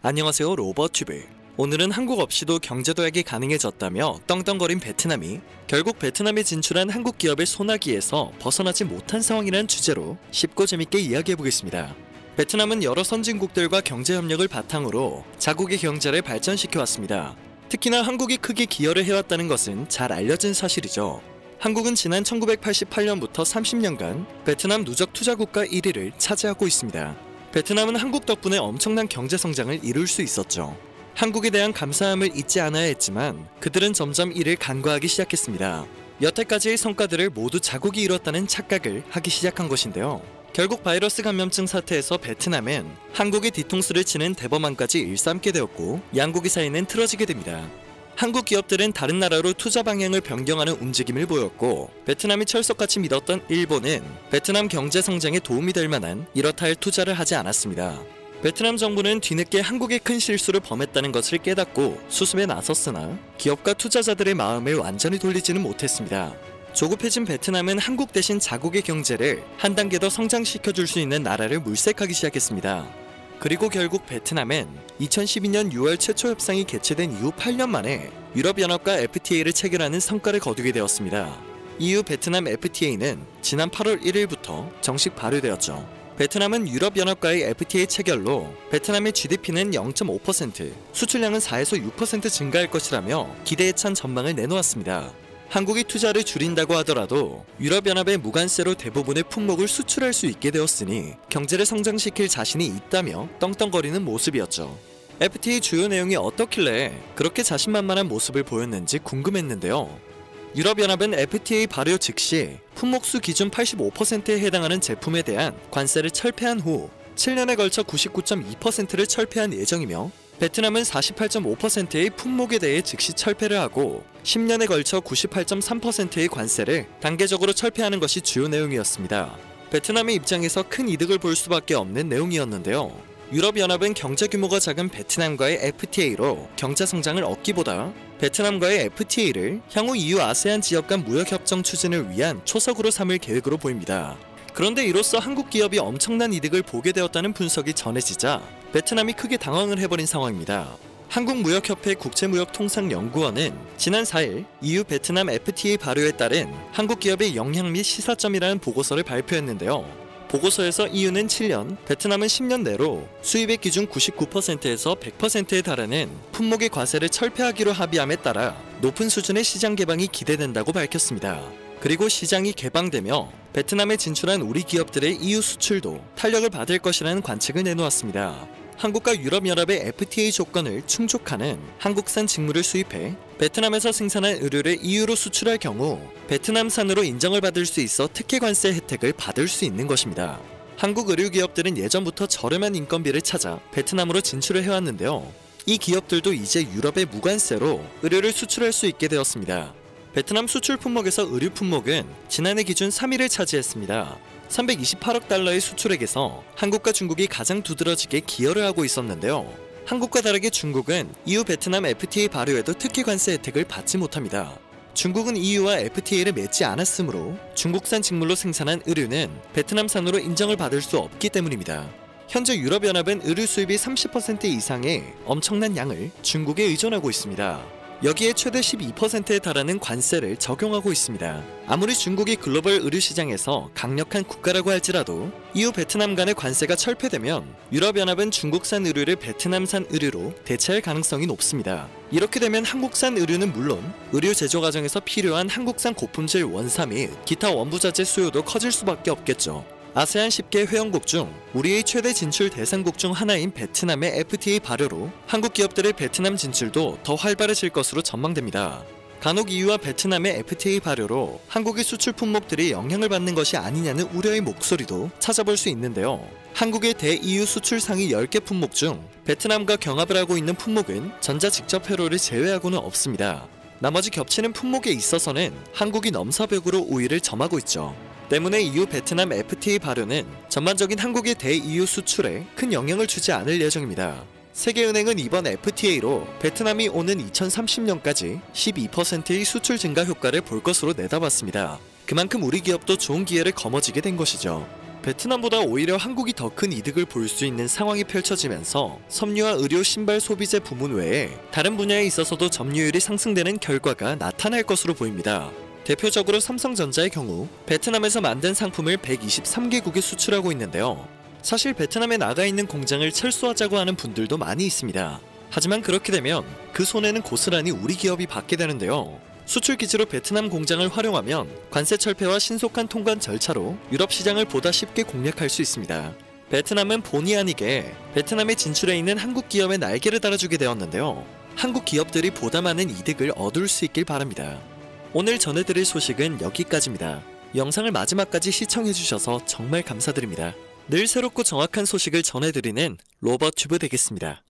안녕하세요, 로버튜브. 오늘은 한국 없이도 경제 도약이 가능해졌다며 떵떵거린 베트남이 결국 베트남에 진출한 한국 기업의 소나기에서 벗어나지 못한 상황이라는 주제로 쉽고 재밌게 이야기해보겠습니다. 베트남은 여러 선진국들과 경제 협력을 바탕으로 자국의 경제를 발전시켜왔습니다. 특히나 한국이 크게 기여를 해왔다는 것은 잘 알려진 사실이죠. 한국은 지난 1988년부터 30년간 베트남 누적 투자국가 1위를 차지하고 있습니다. 베트남은 한국 덕분에 엄청난 경제 성장을 이룰 수 있었죠. 한국에 대한 감사함을 잊지 않아야 했지만 그들은 점점 이를 간과하기 시작했습니다. 여태까지의 성과들을 모두 자국이 이뤘다는 착각을 하기 시작한 것인데요. 결국 바이러스 감염증 사태에서 베트남은 한국의 뒤통수를 치는 대범함까지 일삼게 되었고 양국의 사이는 틀어지게 됩니다. 한국 기업들은 다른 나라로 투자 방향을 변경하는 움직임을 보였고 베트남이 철석같이 믿었던 일본은 베트남 경제 성장에 도움이 될 만한 이렇다 할 투자를 하지 않았습니다. 베트남 정부는 뒤늦게 한국의 큰 실수를 범했다는 것을 깨닫고 수습에 나섰으나 기업과 투자자들의 마음을 완전히 돌리지는 못했습니다. 조급해진 베트남은 한국 대신 자국의 경제를 한 단계 더 성장시켜줄 수 있는 나라를 물색하기 시작했습니다. 그리고 결국 베트남은 2012년 6월 최초 협상이 개최된 이후 8년 만에 유럽연합과 FTA를 체결하는 성과를 거두게 되었습니다. 이후 베트남 FTA는 지난 8월 1일부터 정식 발효되었죠. 베트남은 유럽연합과의 FTA 체결로 베트남의 GDP는 0.5%, 수출량은 4에서 6% 증가할 것이라며 기대에 찬 전망을 내놓았습니다. 한국이 투자를 줄인다고 하더라도 유럽연합의 무관세로 대부분의 품목을 수출할 수 있게 되었으니 경제를 성장시킬 자신이 있다며 떵떵거리는 모습이었죠. FTA 주요 내용이 어떻길래 그렇게 자신만만한 모습을 보였는지 궁금했는데요. 유럽연합은 FTA 발효 즉시 품목수 기준 85%에 해당하는 제품에 대한 관세를 철폐한 후 7년에 걸쳐 99.2%를 철폐한 예정이며 베트남은 48.5%의 품목에 대해 즉시 철폐를 하고 10년에 걸쳐 98.3%의 관세를 단계적으로 철폐하는 것이 주요 내용이었습니다. 베트남의 입장에서 큰 이득을 볼 수밖에 없는 내용이었는데요. 유럽연합은 경제 규모가 작은 베트남과의 FTA로 경제 성장을 얻기보다 베트남과의 FTA를 향후 EU 아세안 지역 간 무역협정 추진을 위한 초석으로 삼을 계획으로 보입니다. 그런데 이로써 한국 기업이 엄청난 이득을 보게 되었다는 분석이 전해지자 베트남이 크게 당황을 해버린 상황입니다. 한국무역협회 국제무역통상연구원은 지난 4일 EU 베트남 FTA 발효에 따른 한국 기업의 영향 및 시사점이라는 보고서를 발표했는데요. 보고서에서 EU는 7년, 베트남은 10년 내로 수입액 기준 99%에서 100%에 달하는 품목의 과세를 철폐하기로 합의함에 따라 높은 수준의 시장 개방이 기대된다고 밝혔습니다. 그리고 시장이 개방되며 베트남에 진출한 우리 기업들의 EU 수출도 탄력을 받을 것이라는 관측을 내놓았습니다. 한국과 유럽연합의 FTA 조건을 충족하는 한국산 직물을 수입해 베트남에서 생산한 의류를 EU로 수출할 경우 베트남산으로 인정을 받을 수 있어 특혜 관세 혜택을 받을 수 있는 것입니다. 한국 의류 기업들은 예전부터 저렴한 인건비를 찾아 베트남으로 진출을 해왔는데요. 이 기업들도 이제 유럽의 무관세로 의류를 수출할 수 있게 되었습니다. 베트남 수출 품목에서 의류 품목은 지난해 기준 3위를 차지했습니다. 328억 달러의 수출액에서 한국과 중국이 가장 두드러지게 기여를 하고 있었는데요. 한국과 다르게 중국은 EU 베트남 FTA 발효에도 특혜 관세 혜택을 받지 못합니다. 중국은 EU와 FTA를 맺지 않았으므로 중국산 직물로 생산한 의류는 베트남산으로 인정을 받을 수 없기 때문입니다. 현재 유럽연합은 의류 수입이 30% 이상의 엄청난 양을 중국에 의존하고 있습니다. 여기에 최대 12%에 달하는 관세를 적용하고 있습니다. 아무리 중국이 글로벌 의류 시장에서 강력한 국가라고 할지라도 EU 베트남 간의 관세가 철폐되면 유럽연합은 중국산 의류를 베트남산 의류로 대체할 가능성이 높습니다. 이렇게 되면 한국산 의류는 물론 의류 제조 과정에서 필요한 한국산 고품질 원사 및 기타 원부자재 수요도 커질 수밖에 없겠죠. 아세안 10개 회원국 중 우리의 최대 진출 대상국 중 하나인 베트남의 FTA 발효로 한국 기업들의 베트남 진출도 더 활발해질 것으로 전망됩니다. 간혹 EU와 베트남의 FTA 발효로 한국의 수출 품목들이 영향을 받는 것이 아니냐는 우려의 목소리도 찾아볼 수 있는데요. 한국의 대-EU 수출 상위 10개 품목 중 베트남과 경합을 하고 있는 품목은 전자 직접 회로를 제외하고는 없습니다. 나머지 겹치는 품목에 있어서는 한국이 넘사벽으로 우위를 점하고 있죠. 때문에 EU 베트남 FTA 발효는 전반적인 한국의 대-EU 수출에 큰 영향을 주지 않을 예정입니다. 세계은행은 이번 FTA로 베트남이 오는 2030년까지 12%의 수출 증가 효과를 볼 것으로 내다봤습니다. 그만큼 우리 기업도 좋은 기회를 거머쥐게 된 것이죠. 베트남보다 오히려 한국이 더 큰 이득을 볼 수 있는 상황이 펼쳐지면서 섬유와 의료 신발 소비재 부문 외에 다른 분야에 있어서도 점유율이 상승되는 결과가 나타날 것으로 보입니다. 대표적으로 삼성전자의 경우 베트남에서 만든 상품을 123개국에 수출하고 있는데요. 사실 베트남에 나가 있는 공장을 철수하자고 하는 분들도 많이 있습니다. 하지만 그렇게 되면 그 손해는 고스란히 우리 기업이 받게 되는데요. 수출 기지로 베트남 공장을 활용하면 관세 철폐와 신속한 통관 절차로 유럽 시장을 보다 쉽게 공략할 수 있습니다. 베트남은 본의 아니게 베트남에 진출해 있는 한국 기업의 날개를 달아주게 되었는데요. 한국 기업들이 보다 많은 이득을 얻을 수 있길 바랍니다. 오늘 전해드릴 소식은 여기까지입니다. 영상을 마지막까지 시청해주셔서 정말 감사드립니다. 늘 새롭고 정확한 소식을 전해드리는 로버튜브 되겠습니다.